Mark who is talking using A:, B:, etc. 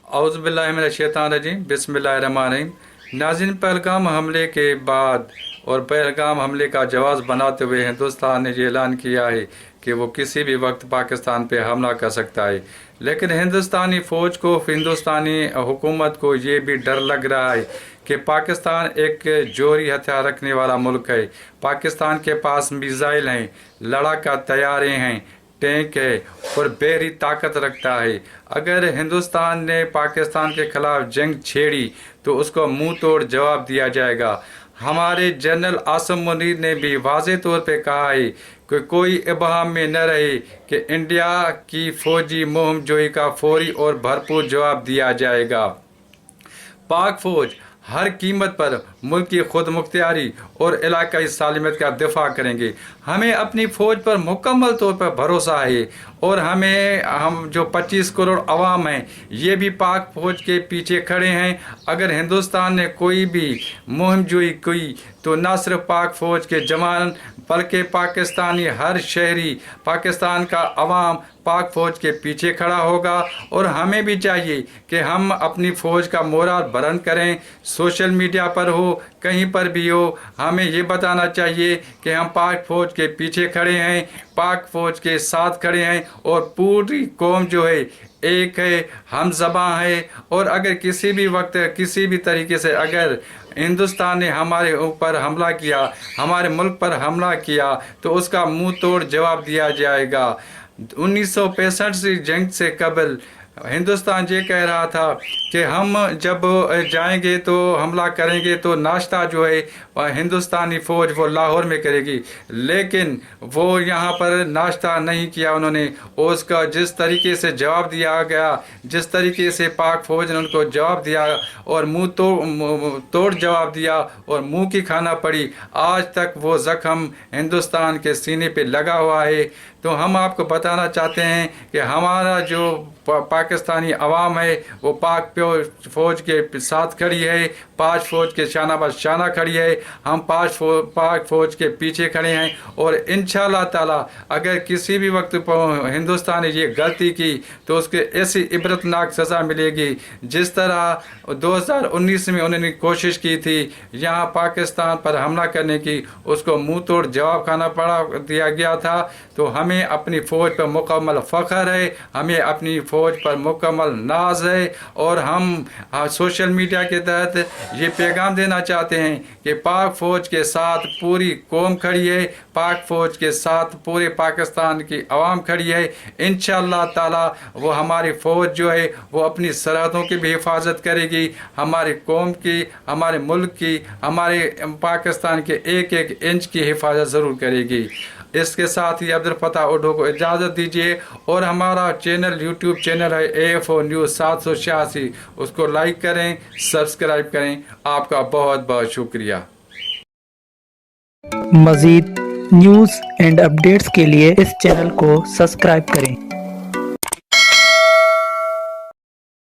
A: औज़ुबिल्लाहिमिनश्शैतानिर्रजीम बिस्मिल्लाहिर्रहमानिर्रहीम। नाज़रीन, पहलगाम हमले के बाद और पहलगाम हमले का जवाब बनाते हुए हिंदुस्तान ने ये ऐलान किया है कि वो किसी भी वक्त पाकिस्तान पे हमला कर सकता है। लेकिन हिंदुस्तानी फ़ौज को, हिंदुस्तानी हुकूमत को ये भी डर लग रहा है कि पाकिस्तान एक जोहरी हथियार रखने वाला मुल्क है। पाकिस्तान के पास मिसाइल हैं, लड़ाका तैयारे हैं, टैंक है और बहरी ताकत रखता है। अगर हिंदुस्तान ने पाकिस्तान के खिलाफ जंग छेड़ी तो उसको मुंह तोड़ जवाब दिया जाएगा। हमारे जनरल आसिम मुनीर ने भी वाज़ेह तौर पे कहा है कि कोई इबहम में न रहे कि इंडिया की फौजी मुहिम जोई का फौरी और भरपूर जवाब दिया जाएगा। पाक फौज हर कीमत पर मुल्क की खुद मुख्तियारी और इलाकाई सालिमत का दिफा करेंगे। हमें अपनी फ़ौज पर मुकम्मल तौर पर भरोसा है और हम जो 25 करोड़ अवाम हैं ये भी पाक फ़ौज के पीछे खड़े हैं। अगर हिंदुस्तान ने कोई भी मुहिम जोई की तो न सिर्फ पाक फ़ौज के जवान बल्कि पाकिस्तानी हर शहरी, पाकिस्तान का अवाम पाक फ़ौज के पीछे खड़ा होगा। और हमें भी चाहिए कि हम अपनी फ़ौज का मोराल बुलंद करें। सोशल मीडिया पर हो, कहीं पर भी हो, हमें ये बताना चाहिए कि हम पाक फ़ौज के पीछे खड़े हैं, पाक फ़ौज के साथ खड़े हैं और पूरी कौम जो है एक है, हम ज़बां है। और अगर किसी भी वक्त किसी भी तरीके से अगर हिंदुस्तान ने हमारे ऊपर हमला किया, हमारे मुल्क पर हमला किया तो उसका मुंह तोड़ जवाब दिया जाएगा। 1965 से जंग से कबल हिंदुस्तान ये कह रहा था कि हम जब जाएंगे तो हमला करेंगे तो नाश्ता जो है हिंदुस्तानी फ़ौज वो लाहौर में करेगी, लेकिन वो यहाँ पर नाश्ता नहीं किया उन्होंने। उसका जिस तरीके से जवाब दिया गया, जिस तरीके से पाक फ़ौज ने उनको जवाब दिया और मुंह तोड़ जवाब दिया और मुंह की खाना पड़ी, आज तक वो ज़ख्म हिंदुस्तान के सीने पे लगा हुआ है। तो हम आपको बताना चाहते हैं कि हमारा जो पाकिस्तानी अवाम है वो पाक फ़ौज के साथ खड़ी है, पाक फ़ौज के शाना बश शाना खड़ी है। हम पाक फ़ौज के पीछे खड़े हैं और इंशाअल्लाह ताला अगर किसी भी वक्त हिंदुस्तान ने ये गलती की तो उसके ऐसी इबरतनाक सज़ा मिलेगी जिस तरह 2019 में उन्होंने कोशिश की थी यहाँ पाकिस्तान पर हमला करने की, उसको मुंह तोड़ जवाब खाना दिया गया था। तो हमें अपनी फ़ौज पर मुकम्मल फ़ख्र है, हमें अपनी फ़ौज पर मुकम्मल नाज है। और हम सोशल मीडिया के तहत ये पैगाम देना चाहते हैं कि पाक फ़ौज के साथ पूरी कौम खड़ी है, पाक फ़ौज के साथ पूरे पाकिस्तान की आवाम खड़ी है। इंशाअल्लाह ताला वो हमारी फ़ौज जो है वो अपनी सरहदों की भी हिफाजत करेगी, हमारी कौम की, हमारे मुल्क की, हमारे पाकिस्तान के एक एक इंच की हिफाजत ज़रूर करेगी। इसके साथ ही अब्दुल फताह उड्डो को इजाज़त दीजिए और हमारा चैनल यूट्यूब चैनल है AFO न्यूज़ 786, उसको लाइक करें, सब्सक्राइब करें। आपका बहुत बहुत शुक्रिया।
B: मज़ीद न्यूज़ एंड अपडेट्स के लिए इस चैनल को सब्सक्राइब करें।